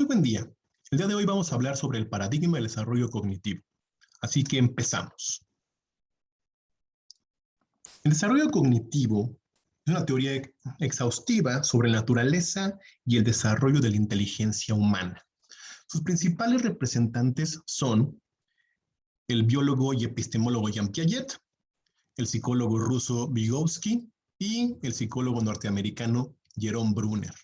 Muy buen día. El día de hoy vamos a hablar sobre el paradigma del desarrollo cognitivo. Así que empezamos. El desarrollo cognitivo es una teoría exhaustiva sobre la naturaleza y el desarrollo de la inteligencia humana. Sus principales representantes son el biólogo y epistemólogo Jean Piaget, el psicólogo ruso Vygotsky y el psicólogo norteamericano Jerome Bruner.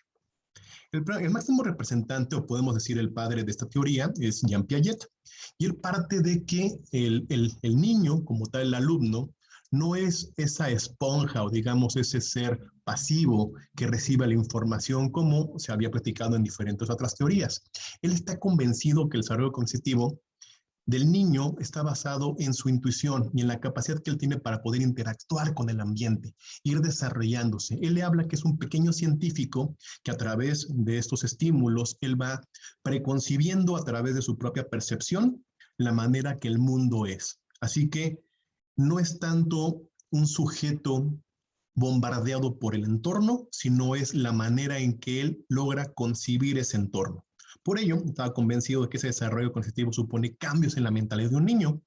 El máximo representante, o podemos decir el padre de esta teoría, es Jean Piaget, y él parte de que el niño, como tal el alumno, no es esa esponja o digamos ese ser pasivo que recibe la información como se había platicado en diferentes otras teorías. Él está convencido que el desarrollo cognitivo del niño está basado en su intuición y en la capacidad que él tiene para poder interactuar con el ambiente, ir desarrollándose. Él le habla que es un pequeño científico que a través de estos estímulos, él va preconcibiendo a través de su propia percepción la manera que el mundo es. Así que no es tanto un sujeto bombardeado por el entorno, sino es la manera en que él logra concebir ese entorno. Por ello, estaba convencido de que ese desarrollo cognitivo supone cambios en la mentalidad de un niño,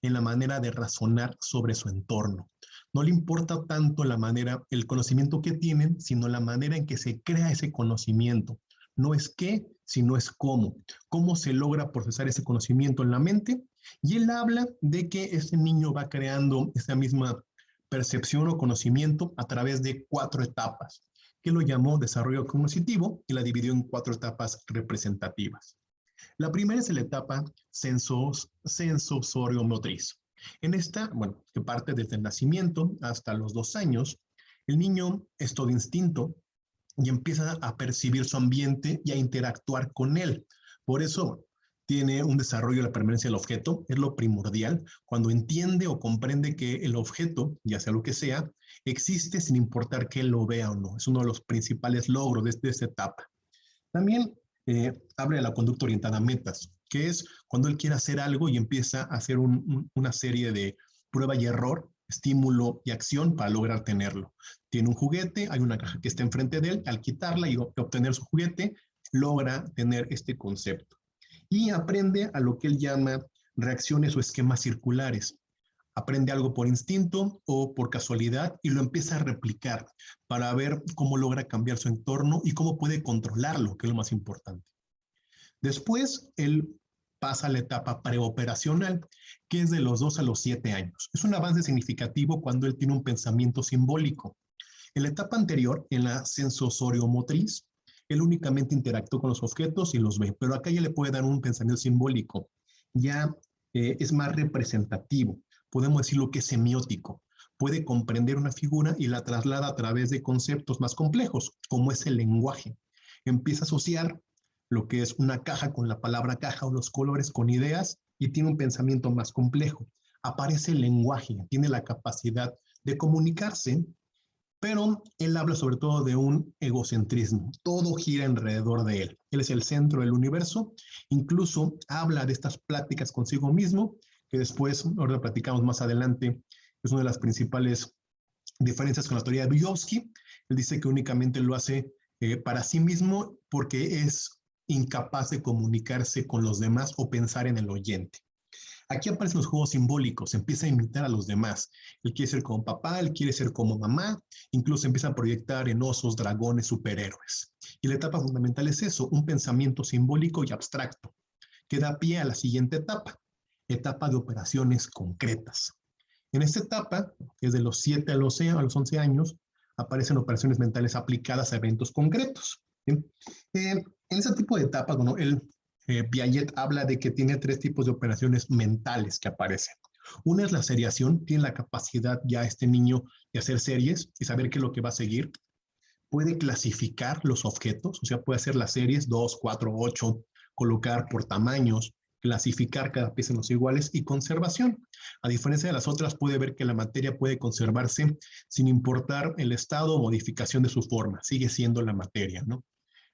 en la manera de razonar sobre su entorno. No le importa tanto la manera, el conocimiento que tienen, sino la manera en que se crea ese conocimiento. No es qué, sino es cómo. Cómo se logra procesar ese conocimiento en la mente. Y él habla de que ese niño va creando esa misma percepción o conocimiento a través de 4 etapas, que lo llamó desarrollo cognitivo y la dividió en 4 etapas representativas. La primera es la etapa sensorio-motriz. En esta, bueno, que parte desde el nacimiento hasta los 2 años, el niño es todo instinto y empieza a percibir su ambiente y a interactuar con él. Por eso tiene un desarrollo de la permanencia del objeto, es lo primordial, cuando entiende o comprende que el objeto, ya sea lo que sea, existe sin importar que él lo vea o no. Es uno de los principales logros de esta etapa. También habla de la conducta orientada a metas, que es cuando él quiere hacer algo y empieza a hacer una serie de prueba y error, estímulo y acción para lograr tenerlo. Tiene un juguete, hay una caja que está enfrente de él, al quitarla y obtener su juguete, logra tener este concepto. Y aprende a lo que él llama reacciones o esquemas circulares. Aprende algo por instinto o por casualidad y lo empieza a replicar para ver cómo logra cambiar su entorno y cómo puede controlarlo, que es lo más importante. Después, él pasa a la etapa preoperacional, que es de los 2 a los 7 años. Es un avance significativo cuando él tiene un pensamiento simbólico. En la etapa anterior, en la sensorio-motriz, él únicamente interactúa con los objetos y los ve, pero acá ya le puede dar un pensamiento simbólico. Ya es más representativo. Podemos decir lo que es semiótico. Puede comprender una figura y la traslada a través de conceptos más complejos, como es el lenguaje. Empieza a asociar lo que es una caja con la palabra caja o los colores con ideas y tiene un pensamiento más complejo. Aparece el lenguaje, tiene la capacidad de comunicarse, pero él habla sobre todo de un egocentrismo. Todo gira alrededor de él. Él es el centro del universo. Incluso habla de estas pláticas consigo mismo, que después, ahora platicamos más adelante, es una de las principales diferencias con la teoría de Vygotsky. Él dice que únicamente lo hace para sí mismo porque es incapaz de comunicarse con los demás o pensar en el oyente. Aquí aparecen los juegos simbólicos, empieza a imitar a los demás. Él quiere ser como papá, él quiere ser como mamá, incluso empieza a proyectar en osos, dragones, superhéroes. Y la etapa fundamental es eso, un pensamiento simbólico y abstracto, que da pie a la siguiente etapa de operaciones concretas. En esta etapa, que es de los 7 a los 11 años, aparecen operaciones mentales aplicadas a eventos concretos. En ese tipo de etapas, bueno, Piaget habla de que tiene 3 tipos de operaciones mentales que aparecen. Una es la seriación, tiene la capacidad ya este niño de hacer series y saber qué es lo que va a seguir. Puede clasificar los objetos, o sea, puede hacer las series 2, 4, 8, colocar por tamaños, clasificar cada pieza en los iguales y conservación. A diferencia de las otras, puede ver que la materia puede conservarse sin importar el estado o modificación de su forma, sigue siendo la materia, ¿no?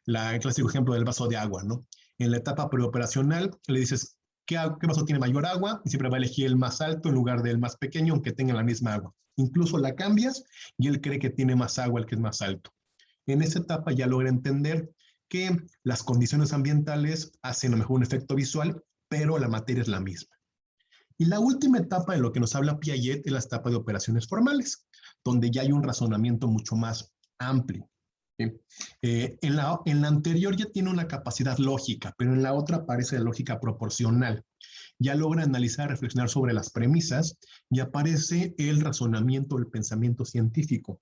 El clásico ejemplo del vaso de agua, ¿no? En la etapa preoperacional le dices, ¿qué vaso tiene mayor agua? Y siempre va a elegir el más alto en lugar del más pequeño, aunque tenga la misma agua. Incluso la cambias y él cree que tiene más agua el que es más alto. En esa etapa ya logra entender que las condiciones ambientales hacen a lo mejor un efecto visual, pero la materia es la misma. Y la última etapa de lo que nos habla Piaget es la etapa de operaciones formales, donde ya hay un razonamiento mucho más amplio. ¿Sí? En la anterior ya tiene una capacidad lógica, pero en la otra aparece la lógica proporcional. Ya logra analizar, reflexionar sobre las premisas y aparece el razonamiento del pensamiento científico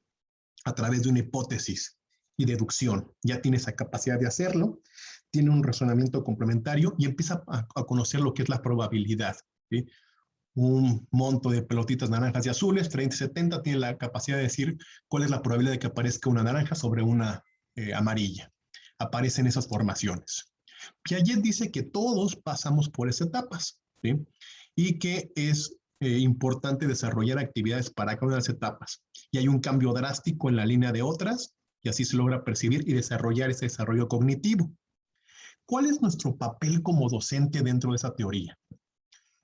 a través de una hipótesis y deducción. Ya tiene esa capacidad de hacerlo, tiene un razonamiento complementario y empieza a conocer lo que es la probabilidad. ¿Sí? Un monto de pelotitas naranjas y azules, 30 y 70, tiene la capacidad de decir cuál es la probabilidad de que aparezca una naranja sobre una amarilla. Aparecen esas formaciones. Piaget dice que todos pasamos por esas etapas, ¿sí? Y que es importante desarrollar actividades para cada una de las etapas. Y hay un cambio drástico en la línea de otras, y así se logra percibir y desarrollar ese desarrollo cognitivo. ¿Cuál es nuestro papel como docente dentro de esa teoría?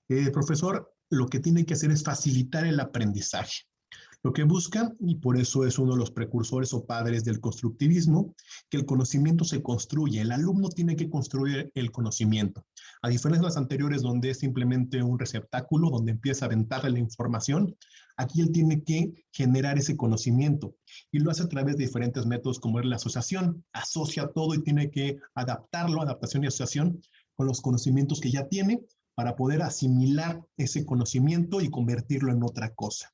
El profesor lo que tiene que hacer es facilitar el aprendizaje. Lo que busca, y por eso es uno de los precursores o padres del constructivismo, que el conocimiento se construye. El alumno tiene que construir el conocimiento. A diferencia de las anteriores, donde es simplemente un receptáculo, donde empieza a aventarle la información, aquí él tiene que generar ese conocimiento. Y lo hace a través de diferentes métodos, como es la asociación. Asocia todo y tiene que adaptarlo, adaptación y asociación, con los conocimientos que ya tiene, para poder asimilar ese conocimiento y convertirlo en otra cosa.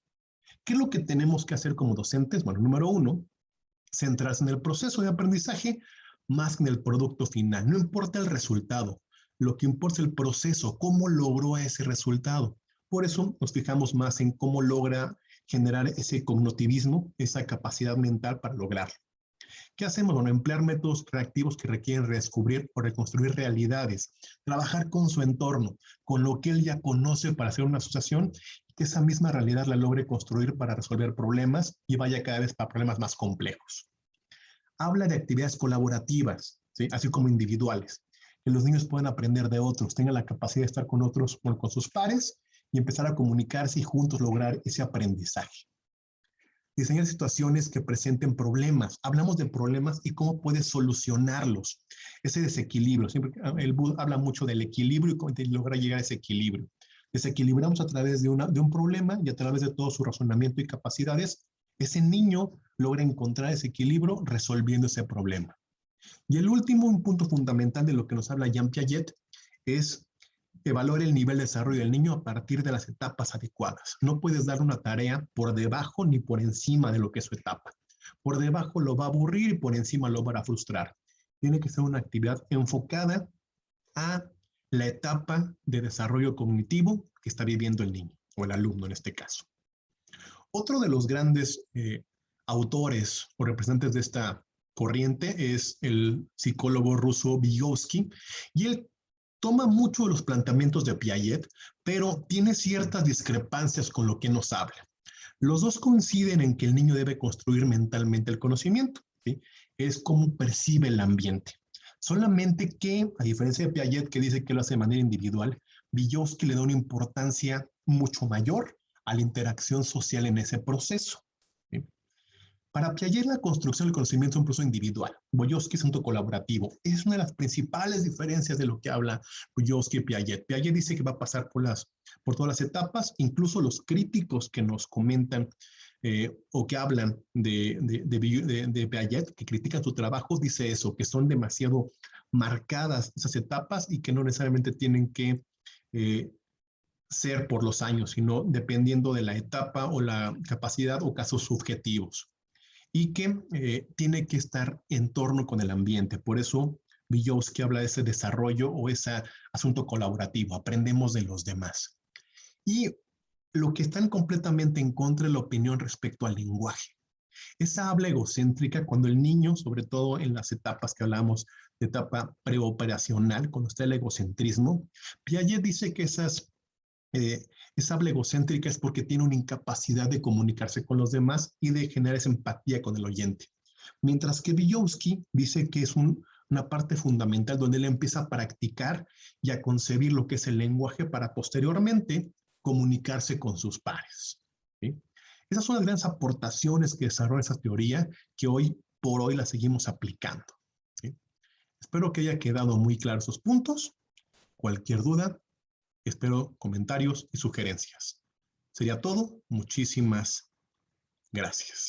¿Qué es lo que tenemos que hacer como docentes? Bueno, número uno, centrarse en el proceso de aprendizaje más que en el producto final. No importa el resultado, lo que importa es el proceso, cómo logró ese resultado. Por eso nos fijamos más en cómo logra generar ese cognitivismo, esa capacidad mental para lograrlo. ¿Qué hacemos? Bueno, emplear métodos reactivos que requieren redescubrir o reconstruir realidades, trabajar con su entorno, con lo que él ya conoce para hacer una asociación, y que esa misma realidad la logre construir para resolver problemas y vaya cada vez para problemas más complejos. Habla de actividades colaborativas, ¿sí? Así como individuales, que los niños puedan aprender de otros, tengan la capacidad de estar con otros, bueno, con sus pares y empezar a comunicarse y juntos lograr ese aprendizaje. Diseñar situaciones que presenten problemas. Hablamos de problemas y cómo puedes solucionarlos. Ese desequilibrio. Siempre el Bud habla mucho del equilibrio y cómo logra llegar a ese equilibrio. Desequilibramos a través de un problema y a través de todo su razonamiento y capacidades, ese niño logra encontrar ese equilibrio resolviendo ese problema. Y el último, un punto fundamental de lo que nos habla Jean Piaget, es evaluar el nivel de desarrollo del niño a partir de las etapas adecuadas. No puedes dar una tarea por debajo ni por encima de lo que es su etapa. Por debajo lo va a aburrir y por encima lo va a frustrar. Tiene que ser una actividad enfocada a la etapa de desarrollo cognitivo que está viviendo el niño o el alumno en este caso. Otro de los grandes autores o representantes de esta corriente es el psicólogo ruso Vygotsky, y él toma mucho de los planteamientos de Piaget, pero tiene ciertas discrepancias con lo que nos habla. Los dos coinciden en que el niño debe construir mentalmente el conocimiento, ¿sí? Es cómo percibe el ambiente. Solamente que, a diferencia de Piaget, que dice que lo hace de manera individual, Vygotsky le da una importancia mucho mayor a la interacción social en ese proceso. ¿Sí? Para Piaget, la construcción del conocimiento es un proceso individual. Vygotsky es un colaborativo. Es una de las principales diferencias de lo que habla Vygotsky y Piaget. Piaget dice que va a pasar por todas las etapas, incluso los críticos que nos comentan o que hablan de Piaget, que critican su trabajo, dice eso, que son demasiado marcadas esas etapas y que no necesariamente tienen que ser por los años, sino dependiendo de la etapa o la capacidad o casos subjetivos, y que tiene que estar en torno con el ambiente. Por eso Vygotsky habla de ese desarrollo o ese asunto colaborativo, aprendemos de los demás. Y lo que están completamente en contra es la opinión respecto al lenguaje. Esa habla egocéntrica, cuando el niño, sobre todo en las etapas que hablamos de etapa preoperacional, cuando está el egocentrismo, Piaget dice que esa habla egocéntrica es porque tiene una incapacidad de comunicarse con los demás y de generar esa empatía con el oyente. Mientras que Vygotsky dice que es una parte fundamental donde él empieza a practicar y a concebir lo que es el lenguaje para posteriormente comunicarse con sus pares. ¿Sí? Esas son las grandes aportaciones que desarrolla esa teoría, que hoy por hoy la seguimos aplicando. ¿Sí? Espero que haya quedado muy claros esos puntos. Cualquier duda, espero comentarios y sugerencias. Sería todo. Muchísimas gracias.